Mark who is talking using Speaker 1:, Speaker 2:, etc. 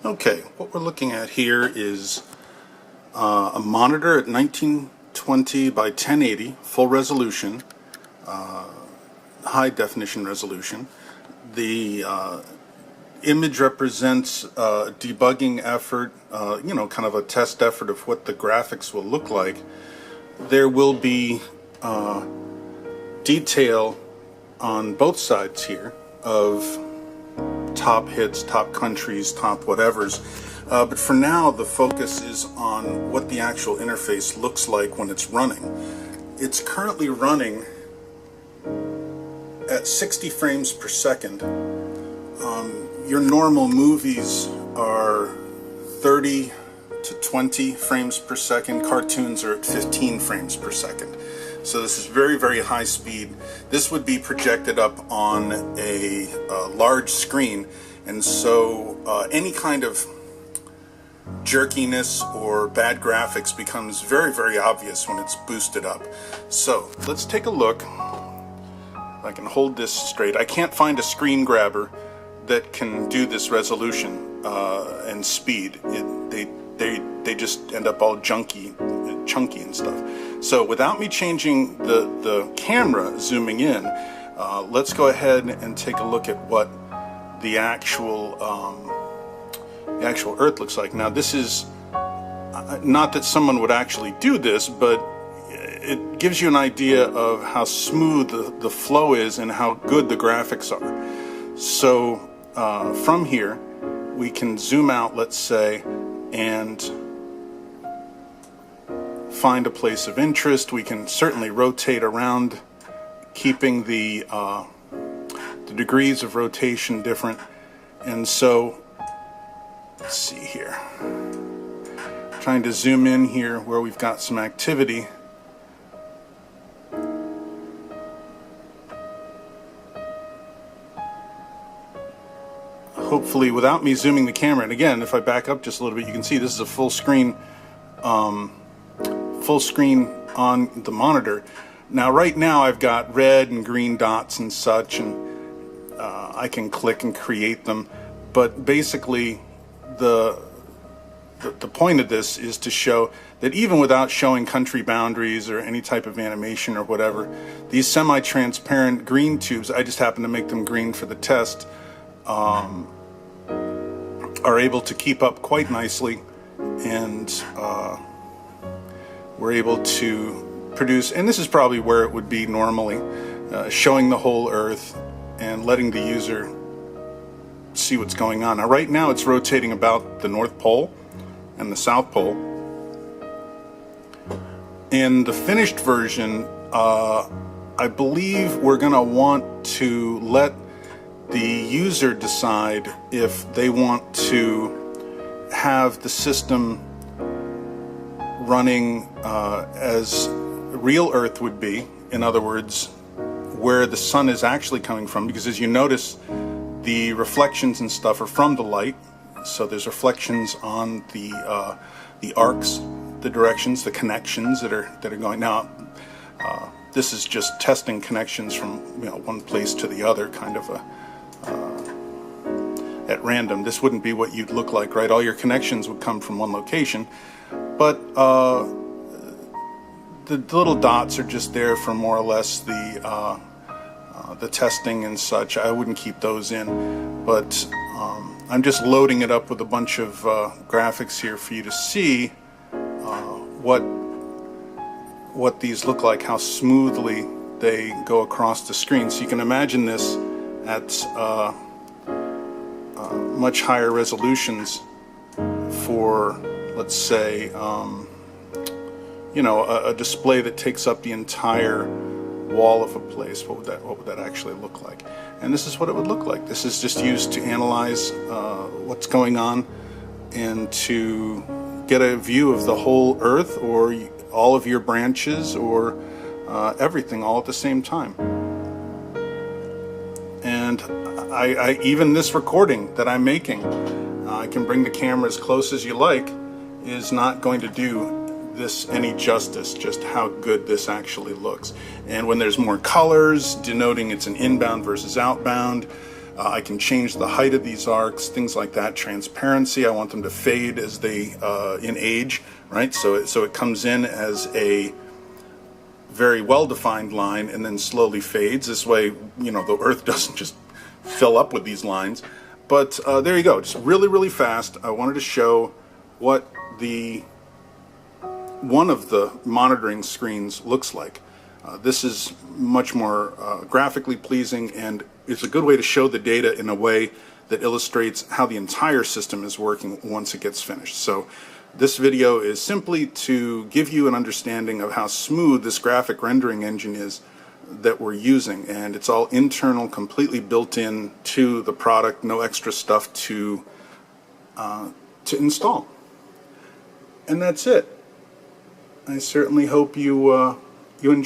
Speaker 1: Okay, what we're looking at here is a monitor at 1920 by 1080, full resolution, high definition resolution. The image represents a debugging effort, kind of a test effort of what the graphics will look like. There will be detail on both sides here of top hits, top countries, top whatevers. But for now, the focus is on what the actual interface looks like when it's running. It's currently running at 60 frames per second. Your normal movies are 30 to 20 frames per second. Cartoons are at 15 frames per second. So this is very, very high speed. This would be projected up on a large screen, and so any kind of jerkiness or bad graphics becomes very, very obvious when it's boosted up. So let's take a look. I can hold this straight. I can't find a screen grabber that can do this resolution and speed. They just end up all chunky and stuff. So without me changing the camera zooming in, let's go ahead and take a look at what the actual Earth looks like. Now this is not that someone would actually do this, but it gives you an idea of how smooth the flow is and how good the graphics are. So from here we can zoom out, let's say, and find a place of interest. We can certainly rotate around, keeping the degrees of rotation different. And so let's see here, trying to zoom in here where we've got some activity. Hopefully without me zooming the camera, and again, if I back up just a little bit, you can see this is a full screen on the monitor. Now right now I've got red and green dots and such, and I can click and create them, but basically the point of this is to show that even without showing country boundaries or any type of animation or whatever, these semi-transparent green tubes, I just happen to make them green for the test, are able to keep up quite nicely, and we're able to produce, and this is probably where it would be normally, showing the whole Earth and letting the user see what's going on. Now right now it's rotating about the North Pole and the South Pole. In the finished version, I believe we're going to want to let the user decide if they want to have the system running as real Earth would be, in other words, where the sun is actually coming from, because as you notice, the reflections and stuff are from the light, so there's reflections on the arcs, the directions, the connections that are going. Now, this is just testing connections from one place to the other, kind of at random. This wouldn't be what you'd look like, right? All your connections would come from one location, but the little dots are just there for more or less the testing and such. I wouldn't keep those in, but I'm just loading it up with a bunch of graphics here for you to see what these look like, how smoothly they go across the screen. So you can imagine this at much higher resolutions for, let's say, a display that takes up the entire wall of a place. What would that actually look like? And this is what it would look like. This is just used to analyze what's going on and to get a view of the whole Earth, or all of your branches, or everything all at the same time. And I even this recording that I'm making, I can bring the camera as close as you like, is not going to do this any justice, just how good this actually looks. And when there's more colors denoting it's an inbound versus outbound, I can change the height of these arcs, things like that. Transparency, I want them to fade as they in age, right? So it comes in as a very well-defined line and then slowly fades. This way, you know, the Earth doesn't just fill up with these lines. But there you go, just really, really fast. I wanted to show what one of the monitoring screens looks like. This is much more graphically pleasing, and it's a good way to show the data in a way that illustrates how the entire system is working once it gets finished. So this video is simply to give you an understanding of how smooth this graphic rendering engine is that we're using, and it's all internal, completely built in to the product, no extra stuff to install. And that's it. I certainly hope you enjoy.